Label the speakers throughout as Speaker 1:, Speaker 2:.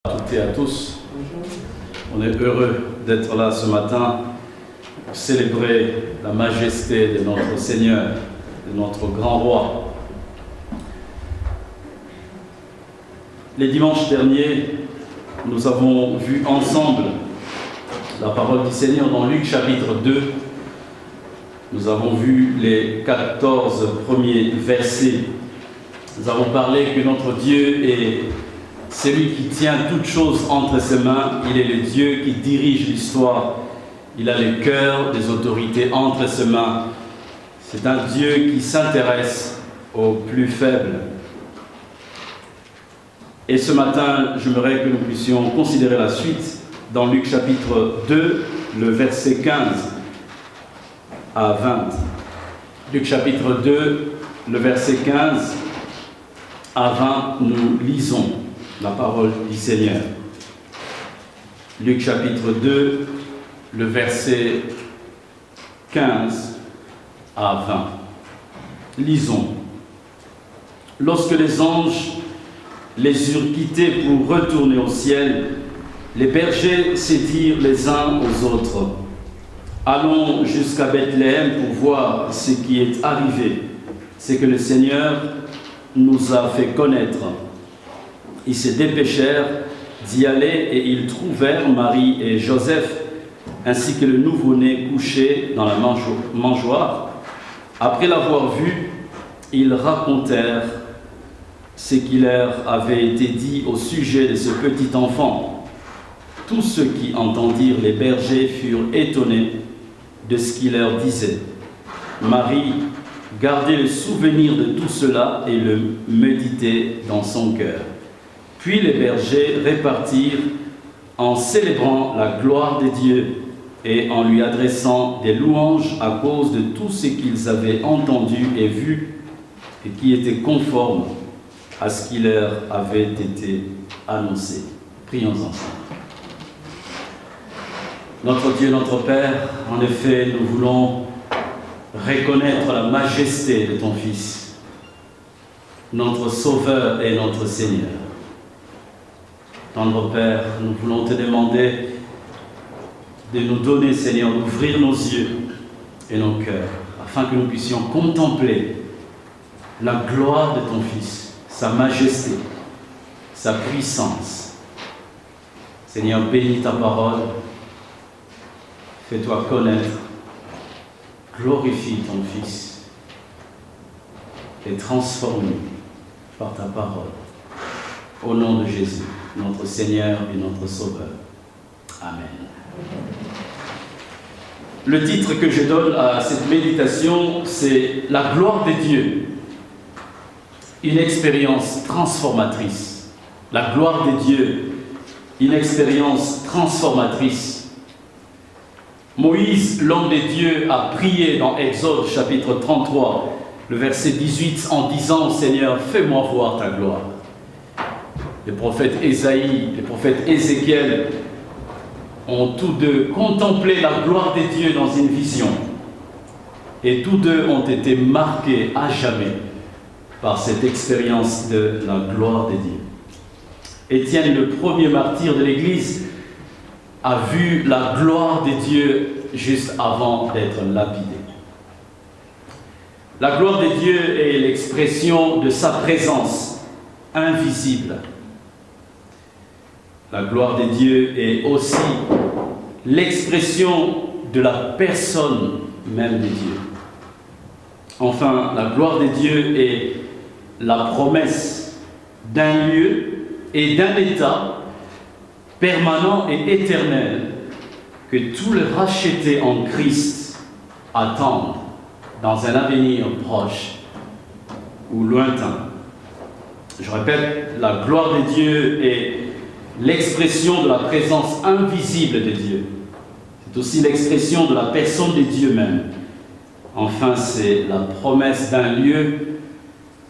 Speaker 1: À toutes et à tous, on est heureux d'être là ce matin pour célébrer la majesté de notre Seigneur, de notre grand roi. Les dimanches derniers, nous avons vu ensemble la parole du Seigneur dans Luc chapitre 2. Nous avons vu les 14 premiers versets. Nous avons parlé que notre Dieu est celui qui tient toutes choses entre ses mains. Il est le Dieu qui dirige l'histoire. Il a le cœur des autorités entre ses mains. C'est un Dieu qui s'intéresse aux plus faibles. Et ce matin, j'aimerais que nous puissions considérer la suite dans Luc chapitre 2, le verset 15 à 20. Luc chapitre 2, le verset 15 à 20, nous lisons la parole du Seigneur. Luc chapitre 2, le verset 15 à 20. Lisons. Lorsque les anges les eurent quittés pour retourner au ciel, les bergers se dirent les uns aux autres: allons jusqu'à Bethléem pour voir ce qui est arrivé, ce que le Seigneur nous a fait connaître. Ils se dépêchèrent d'y aller et ils trouvèrent Marie et Joseph, ainsi que le nouveau-né couché dans la mangeoire. Après l'avoir vu, ils racontèrent ce qui leur avait été dit au sujet de ce petit enfant. Tous ceux qui entendirent les bergers furent étonnés de ce qu'il leur disait. Marie gardait le souvenir de tout cela et le méditait dans son cœur. Puis les bergers repartirent en célébrant la gloire de Dieu et en lui adressant des louanges à cause de tout ce qu'ils avaient entendu et vu et qui était conforme à ce qui leur avait été annoncé. Prions ensemble. Notre Dieu, notre Père, en effet, nous voulons reconnaître la majesté de ton Fils, notre Sauveur et notre Seigneur. Tendre Père, nous voulons te demander de nous donner, Seigneur, d'ouvrir nos yeux et nos cœurs, afin que nous puissions contempler la gloire de ton Fils, sa majesté, sa puissance. Seigneur, bénis ta parole, fais-toi connaître, glorifie ton Fils et transforme-nous par ta parole. Au nom de Jésus, notre Seigneur et notre Sauveur. Amen. Le titre que je donne à cette méditation, c'est « La gloire de Dieu ». Une expérience transformatrice. La gloire de Dieu, une expérience transformatrice. Moïse, l'homme de Dieu, a prié dans Exode chapitre 33, le verset 18, en disant « Seigneur, fais-moi voir ta gloire ». Le prophète Ésaïe, le prophète Ézéchiel ont tous deux contemplé la gloire de Dieu dans une vision. Et tous deux ont été marqués à jamais par cette expérience de la gloire de Dieu. Étienne, le premier martyr de l'Église, a vu la gloire de Dieu juste avant d'être lapidé. La gloire de Dieu est l'expression de sa présence invisible. La gloire de Dieu est aussi l'expression de la personne même de Dieu. Enfin, la gloire de Dieu est la promesse d'un lieu et d'un état permanent et éternel que tous les rachetés en Christ attendent dans un avenir proche ou lointain. Je répète, la gloire de Dieu est l'expression de la présence invisible de Dieu. C'est aussi l'expression de la personne de Dieu même. Enfin, c'est la promesse d'un lieu,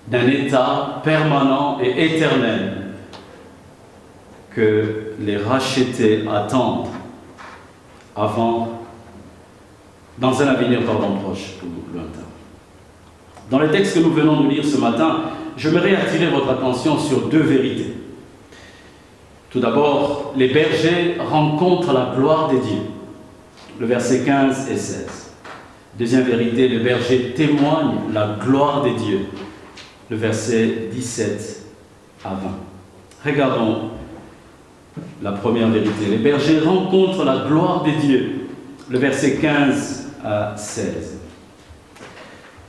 Speaker 1: d'un état permanent et éternel que les rachetés attendent dans un avenir proche ou lointain. Dans le texte que nous venons de lire ce matin, j'aimerais attirer votre attention sur deux vérités. Tout d'abord, les bergers rencontrent la gloire des dieux. Le verset 15 et 16. Deuxième vérité, les bergers témoignent la gloire des dieux. Le verset 17 à 20. Regardons la première vérité. Les bergers rencontrent la gloire des dieux. Le verset 15 à 16.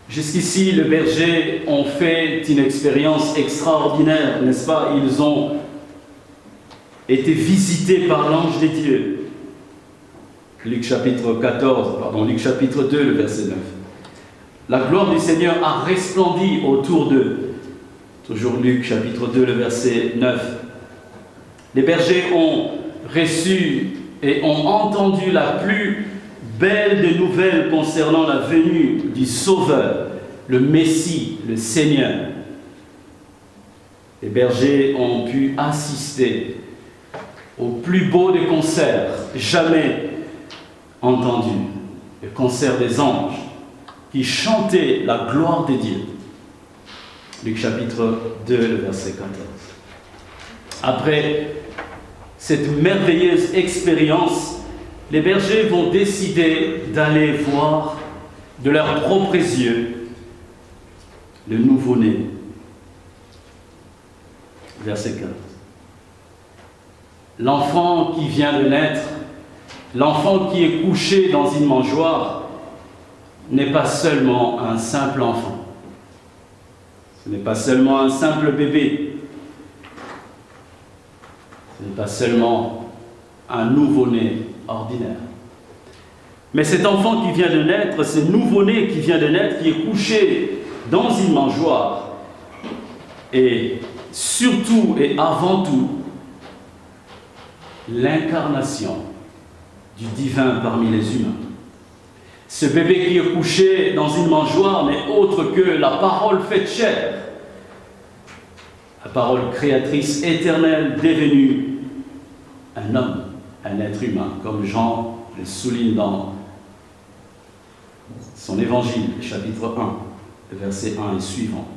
Speaker 1: Jusqu'ici, les bergers ont fait une expérience extraordinaire, n'est-ce pas? Ils ont été visités par l'ange des dieux. Luc chapitre 2, le verset 9. La gloire du Seigneur a resplendi autour d'eux. Toujours Luc chapitre 2, le verset 9. Les bergers ont reçu et ont entendu la plus belle des nouvelles concernant la venue du Sauveur, le Messie, le Seigneur. Les bergers ont pu assister au plus beau des concerts jamais entendus, le concert des anges qui chantaient la gloire des dieux. Luc chapitre 2, le verset 14. Après cette merveilleuse expérience, les bergers vont décider d'aller voir de leurs propres yeux le nouveau-né. Verset 15. L'enfant qui vient de naître, l'enfant qui est couché dans une mangeoire, n'est pas seulement un simple enfant. Ce n'est pas seulement un simple bébé. Ce n'est pas seulement un nouveau-né ordinaire. Mais cet enfant qui vient de naître, ce nouveau-né qui vient de naître, qui est couché dans une mangeoire, est surtout et avant tout l'incarnation du divin parmi les humains. Ce bébé qui est couché dans une mangeoire n'est autre que la parole faite chair, la parole créatrice éternelle devenue un homme, un être humain, comme Jean le souligne dans son évangile, chapitre 1, le verset 1 et suivant.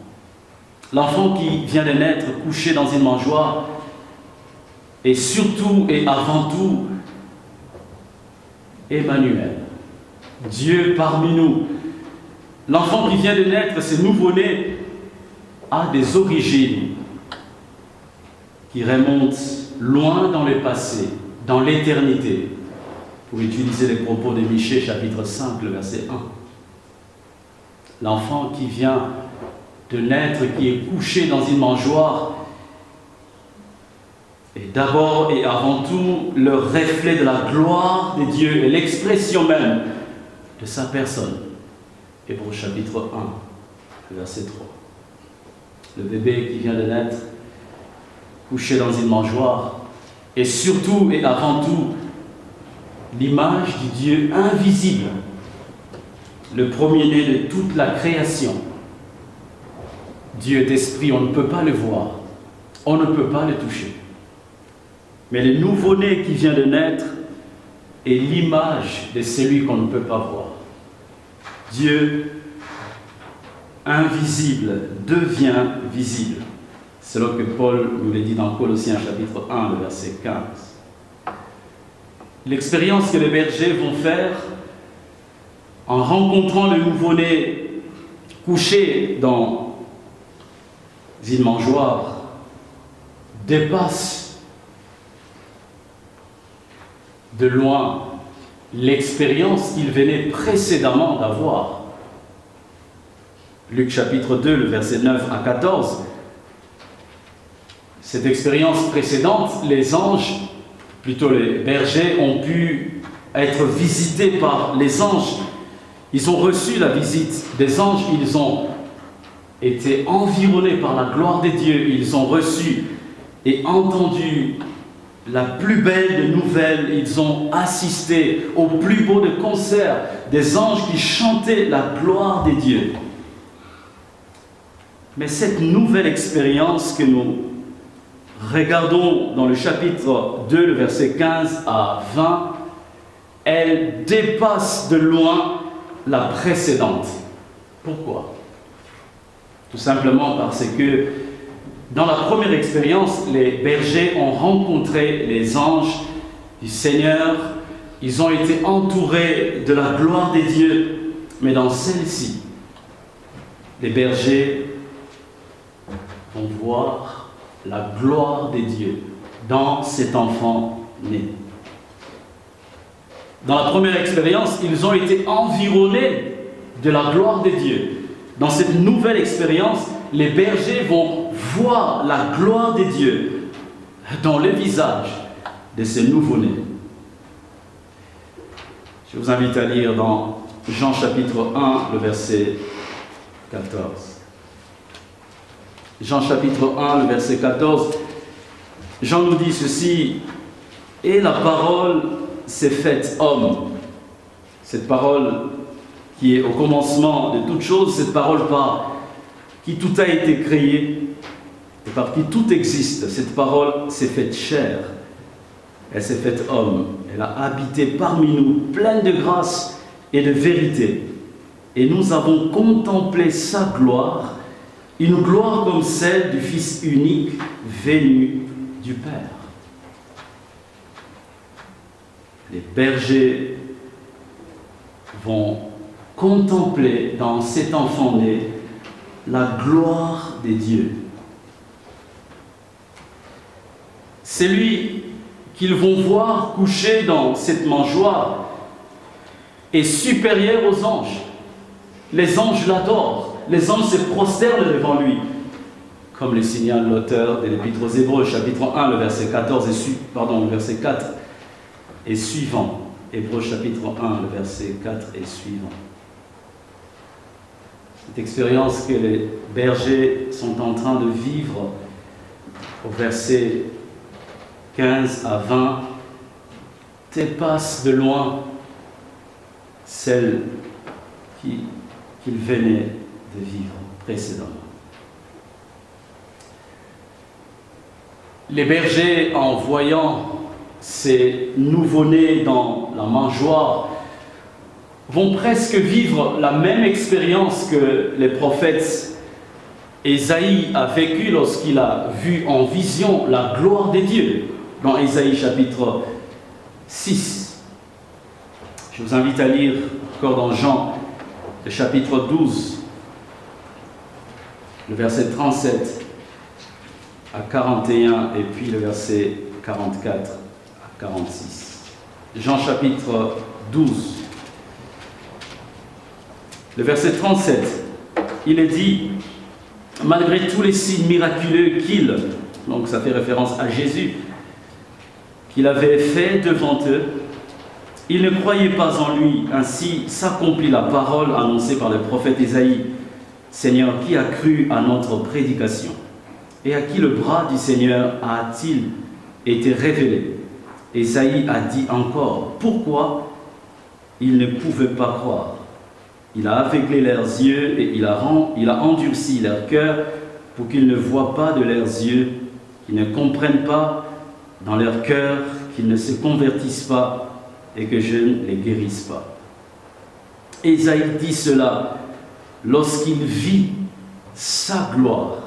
Speaker 1: L'enfant qui vient de naître, couché dans une mangeoire, est surtout et avant tout Emmanuel, Dieu parmi nous. L'enfant qui vient de naître, ce nouveau-né, a des origines qui remontent loin dans le passé, dans l'éternité, pour utiliser les propos de Michée, chapitre 5, le verset 1. L'enfant qui vient de naître, qui est couché dans une mangeoire, est d'abord et avant tout le reflet de la gloire de Dieu et l'expression même de sa personne. Hébreux chapitre 1, verset 3. Le bébé qui vient de naître, couché dans une mangeoire, est surtout et avant tout l'image du Dieu invisible, le premier-né de toute la création. Dieu est esprit, on ne peut pas le voir, on ne peut pas le toucher. Mais le nouveau-né qui vient de naître est l'image de celui qu'on ne peut pas voir. Dieu invisible devient visible, selon que Paul nous le dit dans Colossiens chapitre 1, le verset 15. L'expérience que les bergers vont faire en rencontrant le nouveau-né couché dans une mangeoire dépasse de loin l'expérience qu'il venait précédemment d'avoir. Luc chapitre 2, le verset 9 à 14. Cette expérience précédente, les anges, plutôt les bergers, ont pu être visités par les anges. Ils ont reçu la visite des anges, ils ont été environnés par la gloire des dieux, ils ont reçu et entendu la plus belle des nouvelles, ils ont assisté au plus beau des concerts, des anges qui chantaient la gloire des dieux. Mais cette nouvelle expérience que nous regardons dans le chapitre 2, le verset 15 à 20, elle dépasse de loin la précédente. Pourquoi? Tout simplement parce que Dans la première expérience, les bergers ont rencontré les anges du Seigneur. Ils ont été entourés de la gloire des dieux. Mais dans celle-ci, les bergers vont voir la gloire des dieux dans cet enfant né. Dans la première expérience, ils ont été environnés de la gloire des dieux. Dans cette nouvelle expérience, les bergers vont voir la gloire des dieux dans le visage de ce nouveau-né. Je vous invite à lire dans Jean chapitre 1, le verset 14. Jean chapitre 1, le verset 14. Jean nous dit ceci: « Et la parole s'est faite homme. » Cette parole qui est au commencement de toutes choses, cette parole par qui tout a été créé et par qui tout existe, cette parole s'est faite chair. Elle s'est faite homme. Elle a habité parmi nous, pleine de grâce et de vérité. Et nous avons contemplé sa gloire, une gloire comme celle du Fils unique venu du Père. Les bergers vont contempler dans cet enfant né la gloire des dieux. Celui qu'ils vont voir couché dans cette mangeoire est supérieur aux anges. Les anges l'adorent, les anges se prosternent devant lui, comme le signale l'auteur de l'Épître aux Hébreux, chapitre 1, le verset 4 et suivant. Hébreux chapitre 1, le verset 4 et suivant. Cette expérience que les bergers sont en train de vivre au verset 15 à 20 dépasse de loin celle qu'ils venaient de vivre précédemment. Les bergers, en voyant ces nouveau-nés dans la mangeoire, vont presque vivre la même expérience que les prophètes Ésaïe a vécu lorsqu'il a vu en vision la gloire des dieux dans Ésaïe chapitre 6. Je vous invite à lire encore dans Jean le chapitre 12, le verset 37 à 41 et puis le verset 44 à 46. Jean chapitre 12, le verset 37, il est dit: malgré tous les signes miraculeux donc ça fait référence à Jésus, qu'il avait fait devant eux, ils ne croyaient pas en lui. Ainsi s'accomplit la parole annoncée par le prophète Ésaïe: Seigneur, qui a cru à notre prédication? Et à qui le bras du Seigneur a-t-il été révélé? Ésaïe a dit encore: pourquoi ils ne pouvaient pas croire? Il a aveuglé leurs yeux et il a endurci leur cœur pour qu'ils ne voient pas de leurs yeux, qu'ils ne comprennent pas dans leur cœur, qu'ils ne se convertissent pas et que je ne les guérisse pas. Ésaïe dit cela lorsqu'il vit sa gloire.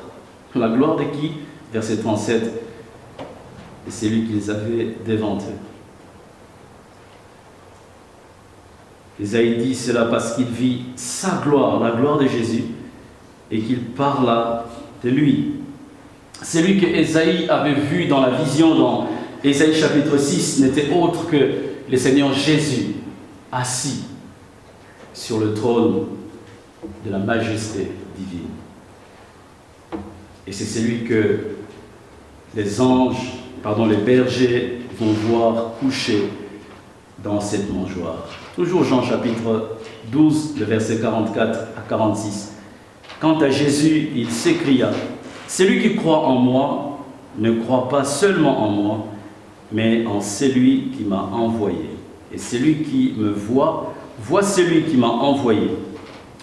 Speaker 1: La gloire de qui? Verset 37. Et c'est lui qu'ils avaient devant eux. Ésaïe dit cela parce qu'il vit sa gloire, la gloire de Jésus, et qu'il parla de lui. Celui que Ésaïe avait vu dans la vision dans Ésaïe chapitre 6 n'était autre que le Seigneur Jésus, assis sur le trône de la majesté divine. Et c'est celui que les bergers vont voir couché dans cette mangeoire. Toujours Jean chapitre 12, le verset 44 à 46. Quant à Jésus, il s'écria: celui qui croit en moi ne croit pas seulement en moi, mais en celui qui m'a envoyé. Et celui qui me voit, voit celui qui m'a envoyé.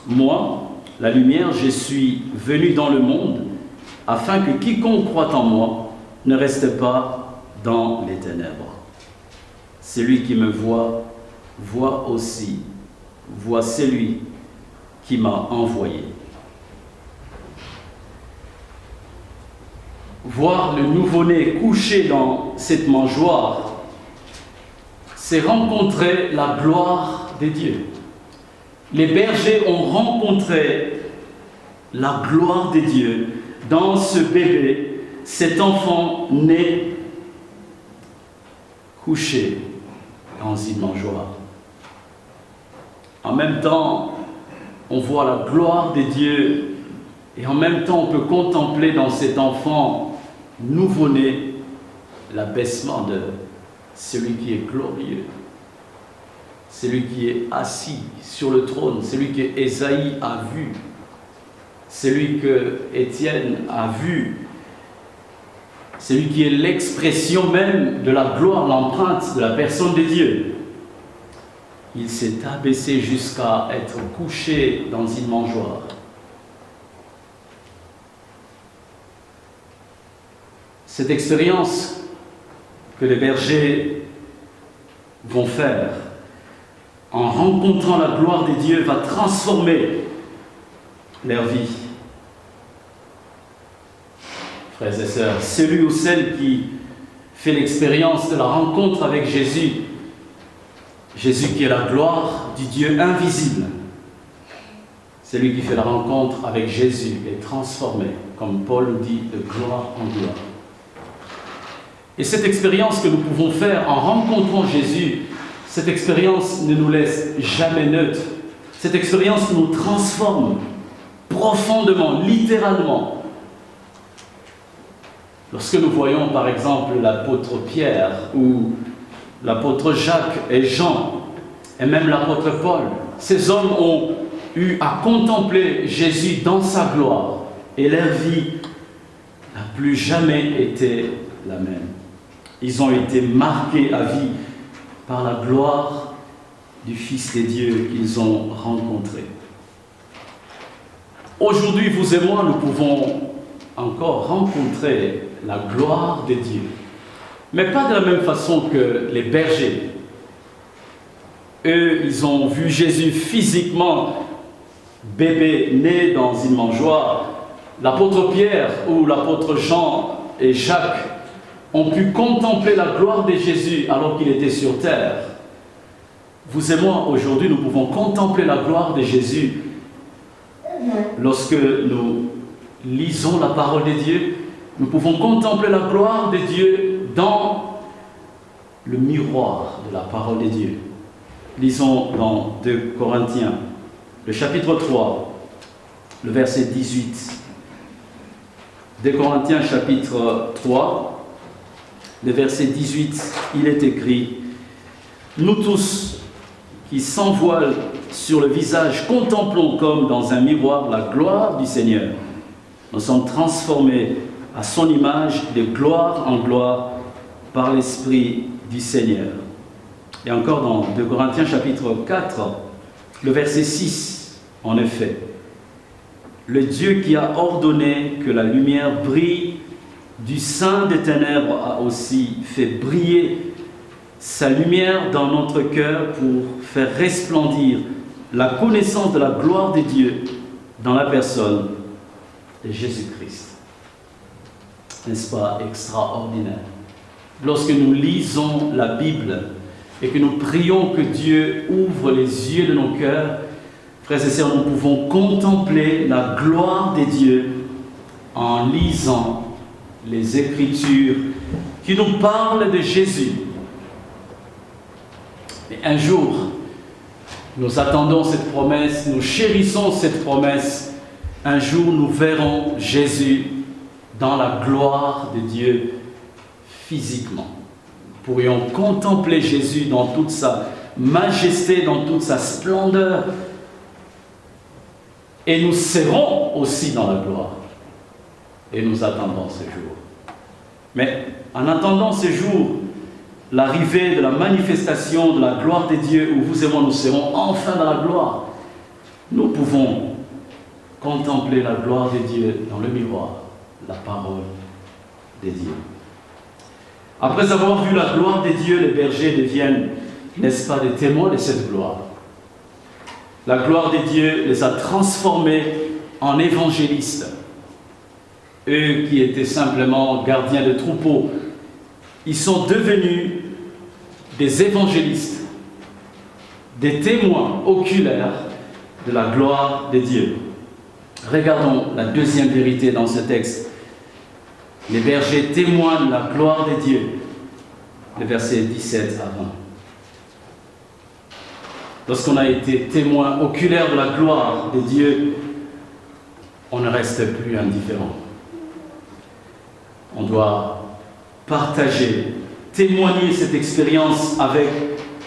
Speaker 1: Moi, la lumière, je suis venu dans le monde, afin que quiconque croit en moi ne reste pas dans les ténèbres. Celui qui me voit, voit aussi, voit celui qui m'a envoyé. voir le nouveau-né couché dans cette mangeoire, c'est rencontrer la gloire de Dieu. Les bergers ont rencontré la gloire de Dieu dans ce bébé, cet enfant né, couché dans une mangeoire. En même temps, on voit la gloire de Dieu et en même temps, on peut contempler dans cet enfant nouveau-né l'abaissement de celui qui est glorieux, celui qui est assis sur le trône, celui que Ésaïe a vu, celui que Étienne a vu, celui qui est l'expression même de la gloire, l'empreinte de la personne de Dieu. Il s'est abaissé jusqu'à être couché dans une mangeoire. Cette expérience que les bergers vont faire en rencontrant la gloire de Dieu va transformer leur vie. Frères et sœurs, celui ou celle qui fait l'expérience de la rencontre avec Jésus, Jésus qui est la gloire du Dieu invisible, celui qui fait la rencontre avec Jésus est transformé, comme Paul dit, de gloire en gloire. Et cette expérience que nous pouvons faire en rencontrant Jésus, cette expérience ne nous laisse jamais neutres. Cette expérience nous transforme profondément, littéralement. Lorsque nous voyons par exemple l'apôtre Pierre ou l'apôtre Jacques et Jean et même l'apôtre Paul, ces hommes ont eu à contempler Jésus dans sa gloire et leur vie n'a plus jamais été la même. Ils ont été marqués à vie par la gloire du Fils de Dieu qu'ils ont rencontré. Aujourd'hui, vous et moi, nous pouvons encore rencontrer la gloire de Dieu. Mais pas de la même façon que les bergers. Eux, ils ont vu Jésus physiquement, bébé né dans une mangeoire. L'apôtre Pierre ou l'apôtre Jean et Jacques ont pu contempler la gloire de Jésus alors qu'il était sur terre. Vous et moi, aujourd'hui, nous pouvons contempler la gloire de Jésus lorsque nous lisons la parole de Dieu. Nous pouvons contempler la gloire de Dieu dans le miroir de la parole de Dieu. Lisons dans 2 Corinthiens, le chapitre 3, le verset 18. 2 Corinthiens, chapitre 3, le verset 18, il est écrit « Nous tous qui sans voile sur le visage contemplons comme dans un miroir la gloire du Seigneur, nous sommes transformés à son image de gloire en gloire par l'Esprit du Seigneur. » Et encore dans 2 Corinthiens chapitre 4, le verset 6, en effet, « Le Dieu qui a ordonné que la lumière brille du sein des ténèbres a aussi fait briller sa lumière dans notre cœur pour faire resplendir la connaissance de la gloire de Dieu dans la personne de Jésus-Christ. » N'est-ce pas extraordinaire? Lorsque nous lisons la Bible et que nous prions que Dieu ouvre les yeux de nos cœurs, frères et sœurs, nous pouvons contempler la gloire de Dieu en lisant les Écritures qui nous parlent de Jésus. Et un jour, nous attendons cette promesse, nous chérissons cette promesse. Un jour, nous verrons Jésus dans la gloire de Dieu physiquement. Nous pourrions contempler Jésus dans toute sa majesté, dans toute sa splendeur. Et nous serons aussi dans la gloire. Et nous attendons ce jour. Mais en attendant ce jour, l'arrivée de la manifestation de la gloire de Dieu, où vous et moi nous serons enfin dans la gloire, nous pouvons contempler la gloire de Dieu dans le miroir, la parole de Dieu. Après avoir vu la gloire de Dieu, les bergers deviennent, n'est-ce pas, des témoins de cette gloire. La gloire de Dieu les a transformés en évangélistes. eux qui étaient simplement gardiens de troupeaux, ils sont devenus des évangélistes, des témoins oculaires de la gloire de Dieu. Regardons la deuxième vérité dans ce texte. Les bergers témoignent de la gloire de Dieu. Le verset 17 à 20. Lorsqu'on a été témoin oculaire de la gloire de Dieu, on ne reste plus indifférent. On doit partager, témoigner cette expérience avec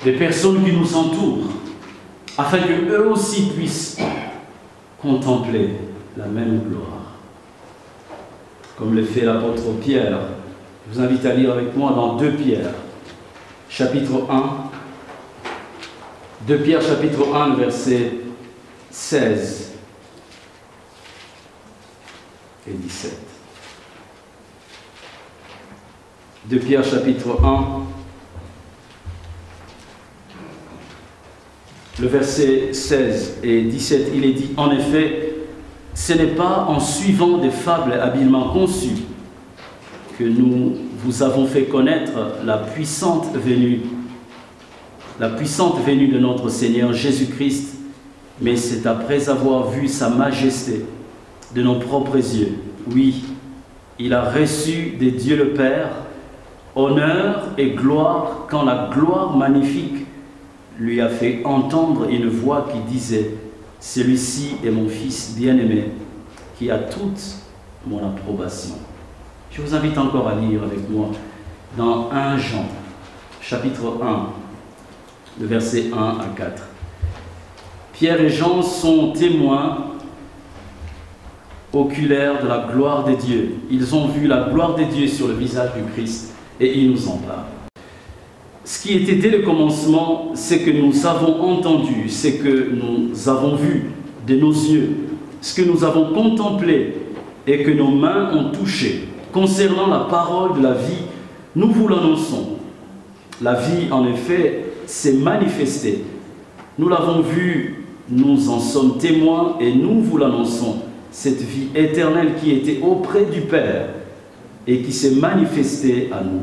Speaker 1: les personnes qui nous entourent, afin qu'eux aussi puissent contempler la même gloire. Comme le fait l'apôtre Pierre, je vous invite à lire avec moi dans 2 Pierre, chapitre 1. 2 Pierre, chapitre 1, verset 16 et 17. 2 Pierre, chapitre 1, le verset 16 et 17, il est dit, en effet, ce n'est pas en suivant des fables habilement conçues que nous vous avons fait connaître la puissante venue de notre Seigneur Jésus-Christ, mais c'est après avoir vu sa majesté de nos propres yeux. Oui, il a reçu de Dieu le Père honneur et gloire quand la gloire magnifique lui a fait entendre une voix qui disait « Celui-ci est mon Fils bien-aimé, qui a toute mon approbation. » Je vous invite encore à lire avec moi dans 1 Jean, chapitre 1, le verset 1 à 4. Pierre et Jean sont témoins oculaires de la gloire de Dieu. Ils ont vu la gloire de Dieu sur le visage du Christ et ils nous en parlent. Ce qui était dès le commencement, c'est que nous avons entendu, c'est que nous avons vu de nos yeux, ce que nous avons contemplé et que nos mains ont touché. Concernant la parole de la vie, nous vous l'annonçons. La vie, en effet, s'est manifestée. Nous l'avons vue, nous en sommes témoins et nous vous l'annonçons. Cette vie éternelle qui était auprès du Père et qui s'est manifestée à nous.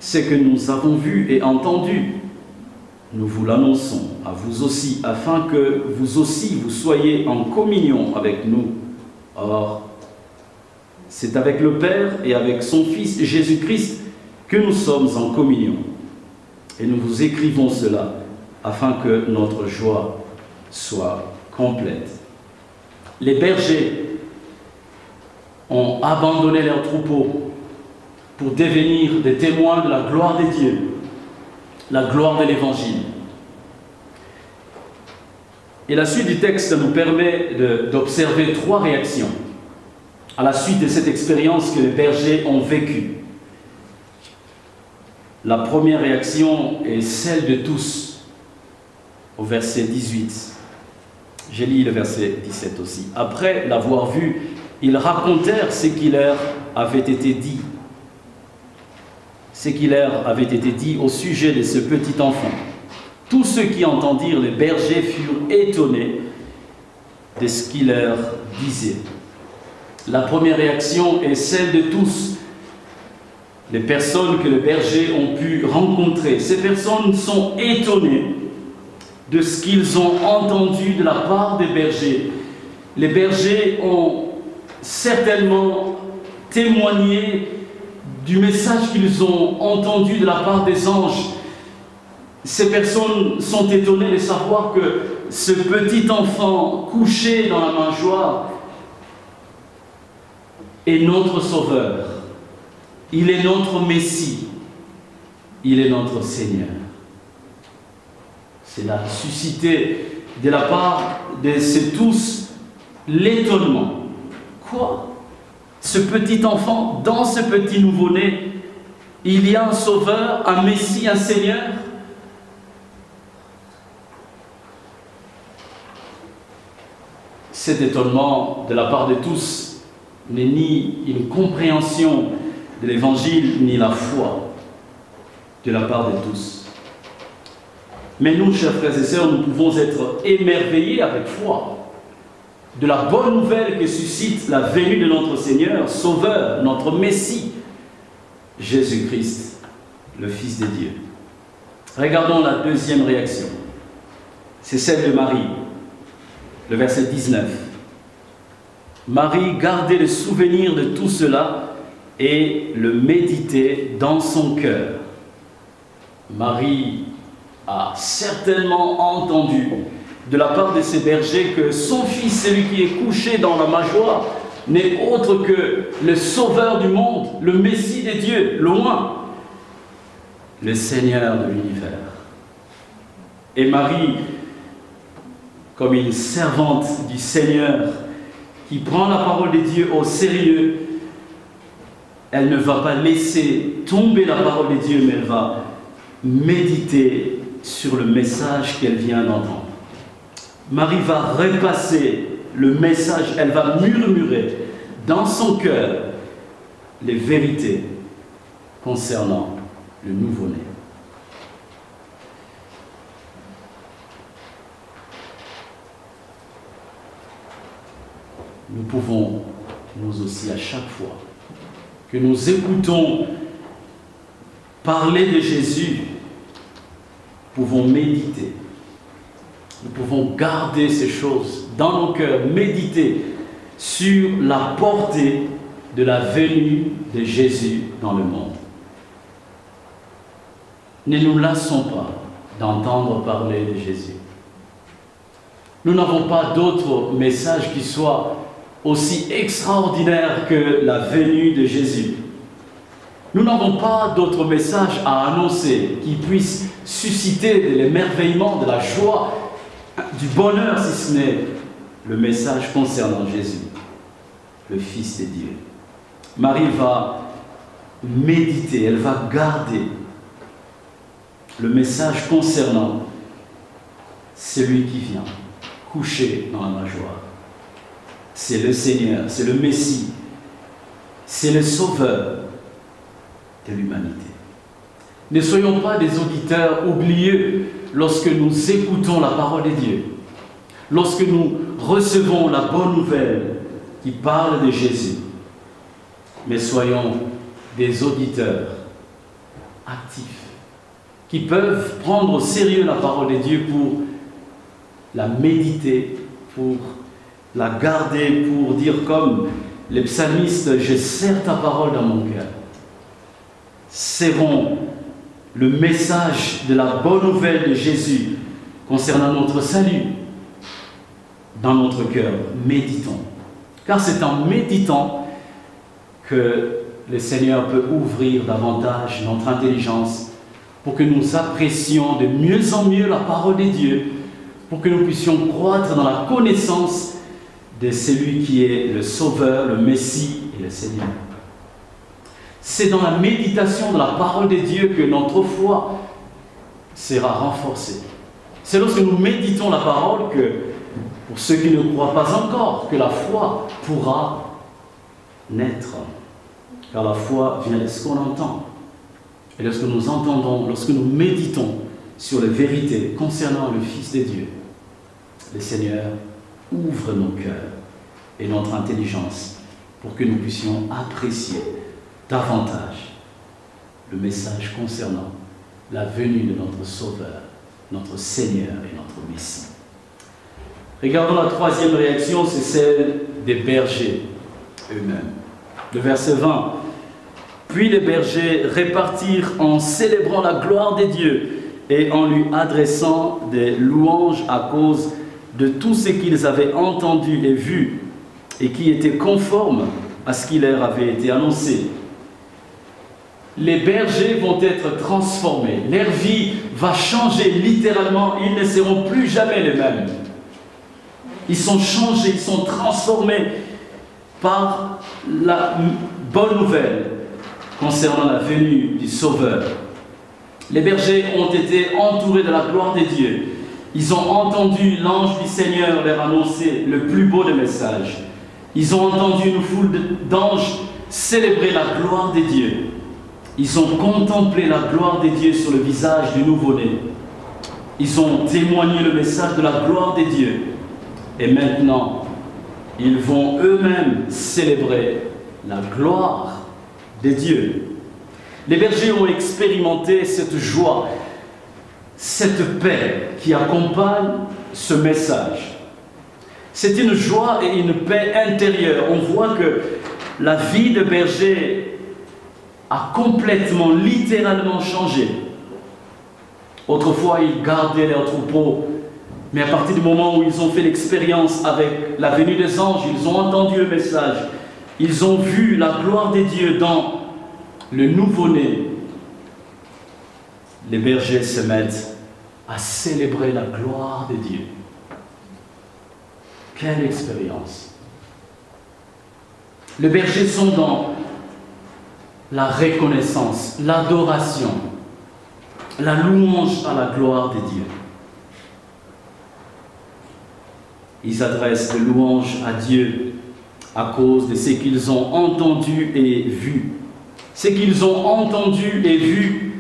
Speaker 1: Ce que nous avons vu et entendu, nous vous l'annonçons à vous aussi, afin que vous aussi vous soyez en communion avec nous. Or, c'est avec le Père et avec son Fils Jésus-Christ que nous sommes en communion. Et nous vous écrivons cela afin que notre joie soit complète. Les bergers ont abandonné leurs troupeaux pour devenir des témoins de la gloire de Dieu, la gloire de l'Évangile. Et la suite du texte nous permet d'observer 3 réactions à la suite de cette expérience que les bergers ont vécue. La première réaction est celle de tous, au verset 18. J'ai lu le verset 17 aussi. Après l'avoir vu, ils racontèrent ce qui leur avait été dit. Ce qui leur avait été dit au sujet de ce petit enfant. Tous ceux qui entendirent les bergers furent étonnés de ce qu'il leur disait. La première réaction est celle de tous. Les personnes que les bergers ont pu rencontrer. Ces personnes sont étonnées de ce qu'ils ont entendu de la part des bergers. Les bergers ont certainement témoigné du message qu'ils ont entendu de la part des anges. Ces personnes sont étonnées de savoir que ce petit enfant couché dans la mangeoire est notre Sauveur. Il est notre Messie. Il est notre Seigneur. Cela a suscité de la part de ces tous l'étonnement. Quoi? Ce petit enfant, dans ce petit nouveau-né, il y a un Sauveur, un Messie, un Seigneur? Cet étonnement de la part de tous n'est ni une compréhension de l'Évangile, ni la foi de la part de tous. Mais nous, chers frères et sœurs, nous pouvons être émerveillés avec foi de la bonne nouvelle que suscite la venue de notre Seigneur, Sauveur, notre Messie, Jésus-Christ, le Fils de Dieu. Regardons la deuxième réaction. C'est celle de Marie, le verset 19. Marie gardait le souvenir de tout cela et le méditait dans son cœur. Marie a certainement entendu de la part de ses bergers que son fils, celui qui est couché dans la mangeoire, n'est autre que le Sauveur du monde, le Messie des dieux, loin, le Seigneur de l'univers. Et Marie, comme une servante du Seigneur, qui prend la parole de Dieu au sérieux, elle ne va pas laisser tomber la parole de Dieu, mais elle va méditer sur le message qu'elle vient d'entendre. Marie va repasser le message, elle va murmurer dans son cœur les vérités concernant le nouveau-né. Nous pouvons, nous aussi, à chaque fois que nous écoutons parler de Jésus, nous pouvons méditer. Nous pouvons garder ces choses dans nos cœurs, méditer sur la portée de la venue de Jésus dans le monde. Ne nous lassons pas d'entendre parler de Jésus. Nous n'avons pas d'autre message qui soit aussi extraordinaire que la venue de Jésus. Nous n'avons pas d'autre message à annoncer qui puisse susciter de l'émerveillement, de la joie, du bonheur, si ce n'est le message concernant Jésus, le Fils de Dieu. Marie va méditer, elle va garder le message concernant celui qui vient coucher dans la mangeoire. C'est le Seigneur, c'est le Messie, c'est le Sauveur de l'humanité. Ne soyons pas des auditeurs oublieux lorsque nous écoutons la parole de Dieu, lorsque nous recevons la bonne nouvelle qui parle de Jésus, mais soyons des auditeurs actifs qui peuvent prendre au sérieux la parole de Dieu pour la méditer, pour la garder, pour dire comme les psalmistes, je serre ta parole dans mon cœur. Serrons le message de la bonne nouvelle de Jésus concernant notre salut dans notre cœur. Méditons. Car c'est en méditant que le Seigneur peut ouvrir davantage notre intelligence pour que nous apprécions de mieux en mieux la parole de Dieu, pour que nous puissions croître dans la connaissance de celui qui est le Sauveur, le Messie et le Seigneur. C'est dans la méditation de la parole de Dieu que notre foi sera renforcée. C'est lorsque nous méditons la parole que, pour ceux qui ne croient pas encore, que la foi pourra naître. Car la foi vient de ce qu'on entend. Et lorsque nous entendons, lorsque nous méditons sur les vérités concernant le Fils de Dieu, le Seigneur ouvre nos cœurs et notre intelligence pour que nous puissions apprécier davantage le message concernant la venue de notre Sauveur, notre Seigneur et notre Messie. Regardons la troisième réaction, c'est celle des bergers eux-mêmes. Le verset 20. Puis les bergers repartirent en célébrant la gloire de Dieu et en lui adressant des louanges à cause de tout ce qu'ils avaient entendu et vu et qui était conforme à ce qui leur avait été annoncé. Les bergers vont être transformés, leur vie va changer littéralement, ils ne seront plus jamais les mêmes. Ils sont changés, ils sont transformés par la bonne nouvelle concernant la venue du Sauveur. Les bergers ont été entourés de la gloire de Dieu. Ils ont entendu l'ange du Seigneur leur annoncer le plus beau des messages. Ils ont entendu une foule d'anges célébrer la gloire de Dieu. Ils ont contemplé la gloire de Dieu sur le visage du nouveau-né. Ils ont témoigné le message de la gloire de Dieu. Et maintenant, ils vont eux-mêmes célébrer la gloire de Dieu. Les bergers ont expérimenté cette joie, cette paix qui accompagne ce message. C'est une joie et une paix intérieure. On voit que la vie de berger a complètement, littéralement changé. Autrefois, ils gardaient leurs troupeaux, mais à partir du moment où ils ont fait l'expérience avec la venue des anges, ils ont entendu le message, ils ont vu la gloire de Dieu dans le nouveau-né. Les bergers se mettent à célébrer la gloire de Dieu. Quelle expérience! Les bergers sont dans la reconnaissance, l'adoration, la louange à la gloire de Dieu. Ils adressent des louanges à Dieu à cause de ce qu'ils ont entendu et vu. Ce qu'ils ont entendu et vu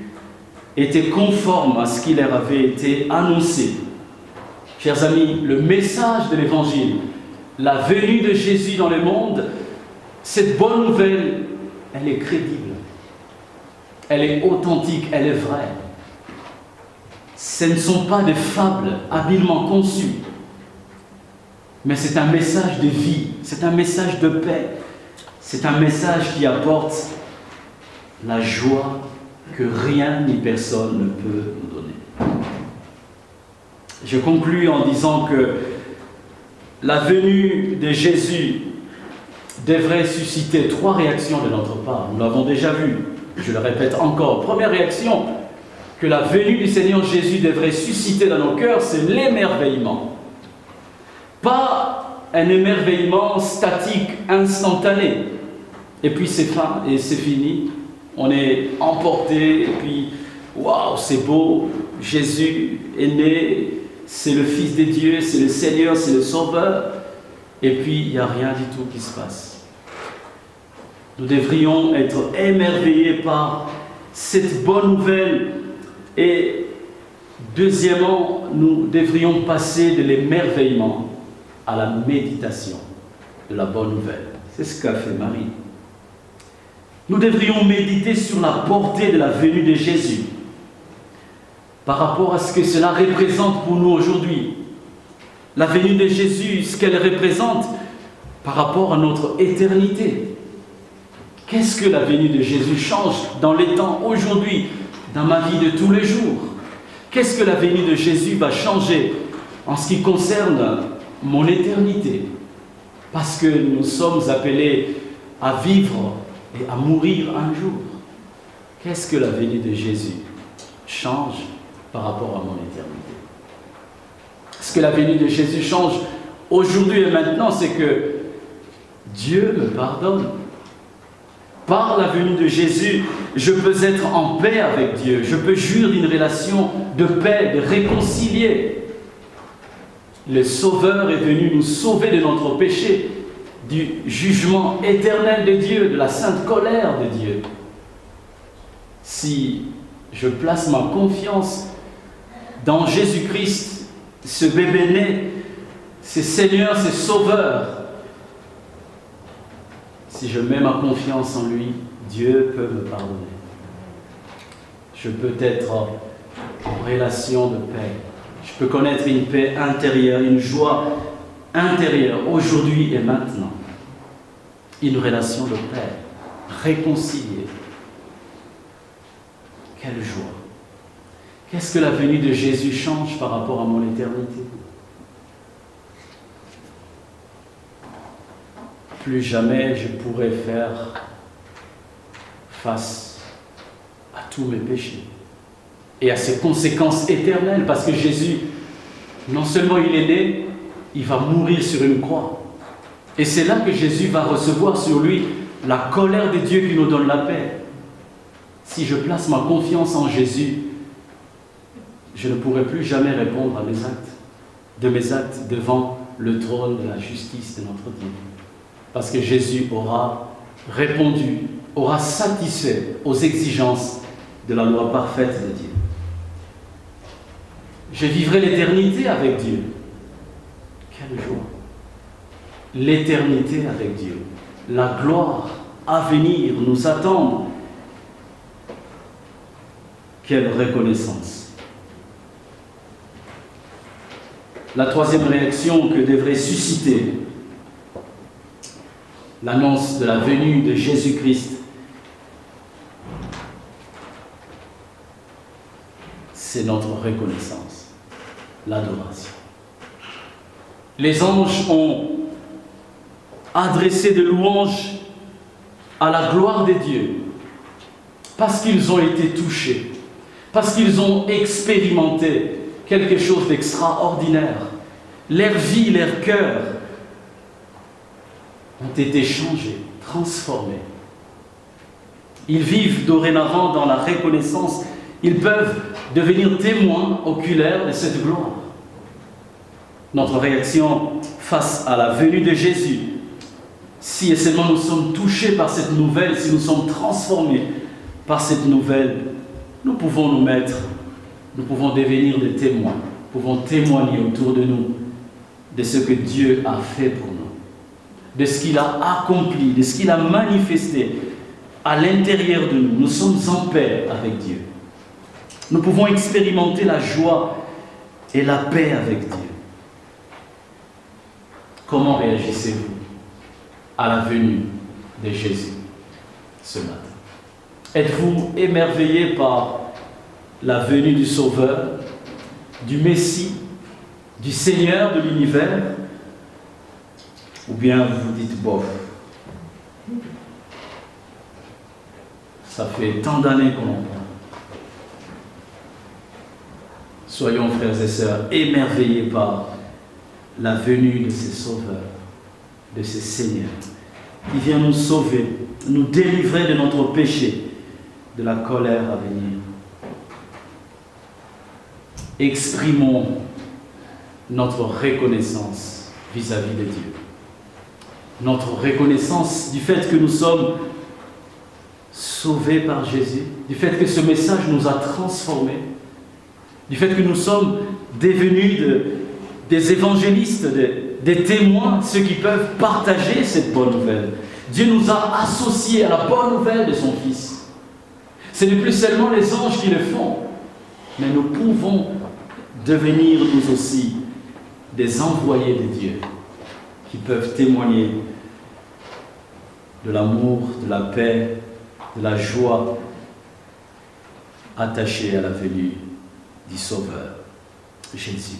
Speaker 1: était conforme à ce qui leur avait été annoncé. Chers amis, le message de l'Évangile, la venue de Jésus dans le monde, cette bonne nouvelle, elle est crédible, elle est authentique, elle est vraie. Ce ne sont pas des fables habilement conçues, mais c'est un message de vie, c'est un message de paix, c'est un message qui apporte la joie que rien ni personne ne peut nous donner. Je conclus en disant que la venue de Jésus devrait susciter 3 réactions de notre part. Nous l'avons déjà vu, je le répète encore. Première réaction que la venue du Seigneur Jésus devrait susciter dans nos cœurs, c'est l'émerveillement. Pas un émerveillement statique, instantané. Et puis c'est fin et c'est fini. On est emporté et puis, waouh, c'est beau, Jésus est né, c'est le Fils de Dieu, c'est le Seigneur, c'est le Sauveur. Et puis, il n'y a rien du tout qui se passe. Nous devrions être émerveillés par cette bonne nouvelle. Et deuxièmement, nous devrions passer de l'émerveillement à la méditation de la bonne nouvelle. C'est ce qu'a fait Marie. Nous devrions méditer sur la portée de la venue de Jésus par rapport à ce que cela représente pour nous aujourd'hui. La venue de Jésus, ce qu'elle représente par rapport à notre éternité. Qu'est-ce que la venue de Jésus change dans les temps aujourd'hui, dans ma vie de tous les jours? Qu'est-ce que la venue de Jésus va changer en ce qui concerne mon éternité? Parce que nous sommes appelés à vivre et à mourir un jour. Qu'est-ce que la venue de Jésus change par rapport à mon éternité? Ce que la venue de Jésus change aujourd'hui et maintenant, c'est que Dieu me pardonne. Par la venue de Jésus, je peux être en paix avec Dieu. Je peux jouir d'une relation de paix, de réconcilier. Le Sauveur est venu nous sauver de notre péché, du jugement éternel de Dieu, de la sainte colère de Dieu. Si je place ma confiance dans Jésus-Christ, ce bébé né, ce Seigneur, ce Sauveur, si je mets ma confiance en lui, Dieu peut me pardonner. Je peux être en relation de paix. Je peux connaître une paix intérieure, une joie intérieure, aujourd'hui et maintenant. Une relation de paix, réconciliée. Quelle joie! Qu'est-ce que la venue de Jésus change par rapport à mon éternité? Plus jamais je pourrai faire face à tous mes péchés et à ses conséquences éternelles, parce que Jésus, non seulement il est né, il va mourir sur une croix. Et c'est là que Jésus va recevoir sur lui la colère de Dieu qui nous donne la paix. Si je place ma confiance en Jésus, je ne pourrai plus jamais répondre à mes actes devant le trône de la justice de notre Dieu. Parce que Jésus aura répondu, aura satisfait aux exigences de la loi parfaite de Dieu. Je vivrai l'éternité avec Dieu. Quelle joie! l'éternité avec Dieu. La gloire à venir nous attend. Quelle reconnaissance! La troisième réaction que devrait susciter l'annonce de la venue de Jésus-Christ, c'est notre reconnaissance, l'adoration. Les anges ont adressé des louanges à la gloire de Dieu parce qu'ils ont été touchés, parce qu'ils ont expérimenté quelque chose d'extraordinaire. Leur vie, leur cœur ont été changés, transformés. Ils vivent dorénavant dans la reconnaissance. Ils peuvent devenir témoins oculaires de cette gloire. Notre réaction face à la venue de Jésus, si et seulement nous sommes touchés par cette nouvelle, si nous sommes transformés par cette nouvelle, nous pouvons devenir des témoins, nous pouvons témoigner autour de nous de ce que Dieu a fait pour nous, de ce qu'il a accompli, de ce qu'il a manifesté à l'intérieur de nous. Nous sommes en paix avec Dieu. Nous pouvons expérimenter la joie et la paix avec Dieu. Comment réagissez-vous à la venue de Jésus ce matin? Êtes-vous émerveillé par la venue du Sauveur, du Messie, du Seigneur de l'univers? Ou bien vous vous dites, bof, ça fait tant d'années qu'on en parle. Soyons, frères et sœurs, émerveillés par la venue de ces sauveurs, de ces seigneurs, qui vient nous sauver, nous délivrer de notre péché, de la colère à venir. Exprimons notre reconnaissance vis-à-vis de Dieu. Notre reconnaissance du fait que nous sommes sauvés par Jésus, du fait que ce message nous a transformés, du fait que nous sommes devenus des évangélistes, des témoins, ceux qui peuvent partager cette bonne nouvelle. Dieu nous a associés à la bonne nouvelle de son Fils. Ce n'est plus seulement les anges qui le font, mais nous pouvons devenir nous aussi des envoyés de Dieu qui peuvent témoigner de l'amour, de la paix, de la joie attachée à la venue du Sauveur, Jésus,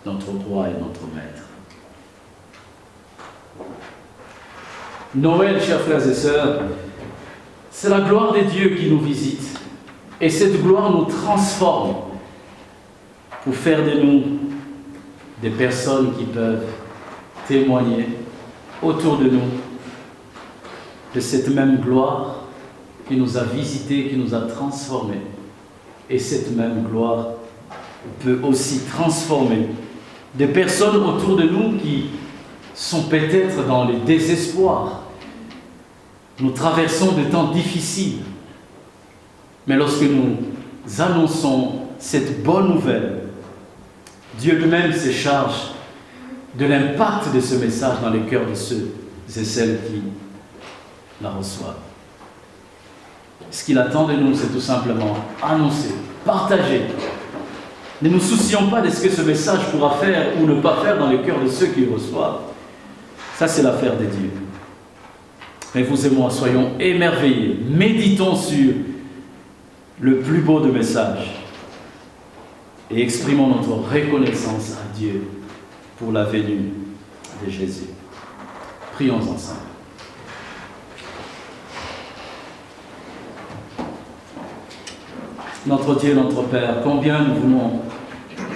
Speaker 1: notre roi et notre maître. Noël, chers frères et sœurs, c'est la gloire de Dieu qui nous visite. Et cette gloire nous transforme pour faire de nous des personnes qui peuvent témoigner autour de nous de cette même gloire qui nous a visités, qui nous a transformés. Et cette même gloire peut aussi transformer des personnes autour de nous qui sont peut-être dans le désespoir. Nous traversons des temps difficiles. Mais lorsque nous annonçons cette bonne nouvelle, Dieu lui-même se charge de l'impact de ce message dans les cœurs de ceux et celles qui la reçoivent. Ce qu'il attend de nous, c'est tout simplement annoncer, partager. Ne nous soucions pas de ce que ce message pourra faire ou ne pas faire dans le cœur de ceux qui le reçoivent. Ça, c'est l'affaire de Dieu. Mais vous et moi, soyons émerveillés. Méditons sur le plus beau de messages et exprimons notre reconnaissance à Dieu pour la venue de Jésus. Prions ensemble. Notre Dieu, notre Père, combien nous voulons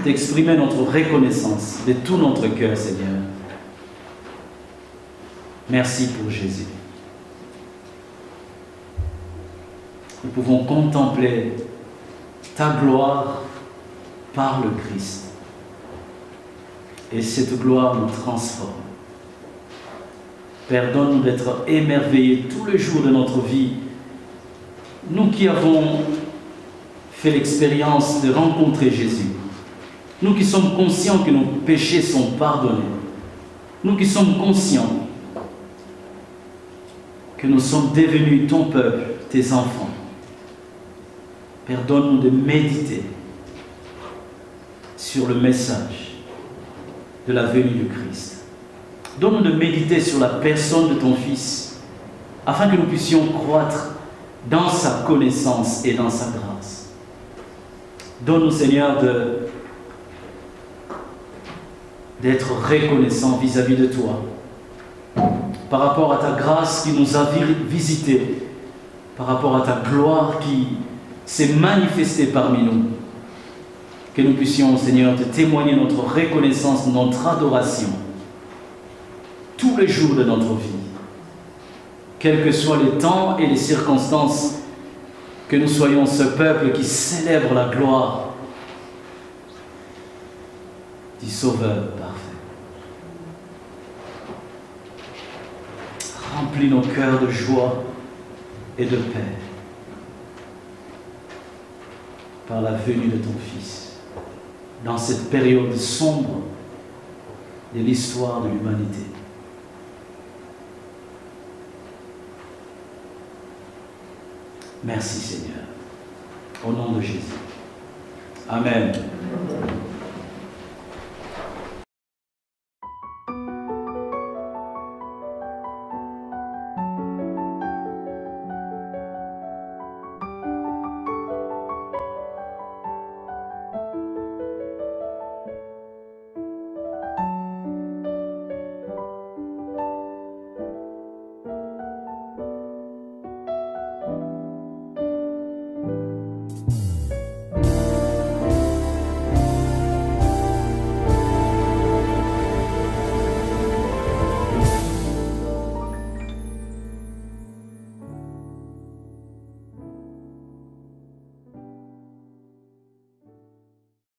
Speaker 1: t'exprimer notre reconnaissance de tout notre cœur, Seigneur. Merci pour Jésus. Nous pouvons contempler ta gloire par le Christ. Et cette gloire nous transforme. Père, donne-nous d'être émerveillés tous les jours de notre vie. Nous qui avons fait l'expérience de rencontrer Jésus. Nous qui sommes conscients que nos péchés sont pardonnés. Nous qui sommes conscients que nous sommes devenus ton peuple, tes enfants, Père, donne-nous de méditer sur le message de la venue du Christ. Donne-nous de méditer sur la personne de ton Fils, afin que nous puissions croître dans sa connaissance et dans sa grâce. Donne-nous, Seigneur, d'être reconnaissant vis-à-vis de toi, par rapport à ta grâce qui nous a visités, par rapport à ta gloire qui s'est manifestée parmi nous. Que nous puissions, Seigneur, te témoigner notre reconnaissance, notre adoration, tous les jours de notre vie, quels que soient les temps et les circonstances, que nous soyons ce peuple qui célèbre la gloire du Sauveur parfait. Remplis nos cœurs de joie et de paix par la venue de ton Fils, dans cette période sombre de l'histoire de l'humanité. Merci Seigneur, au nom de Jésus. Amen.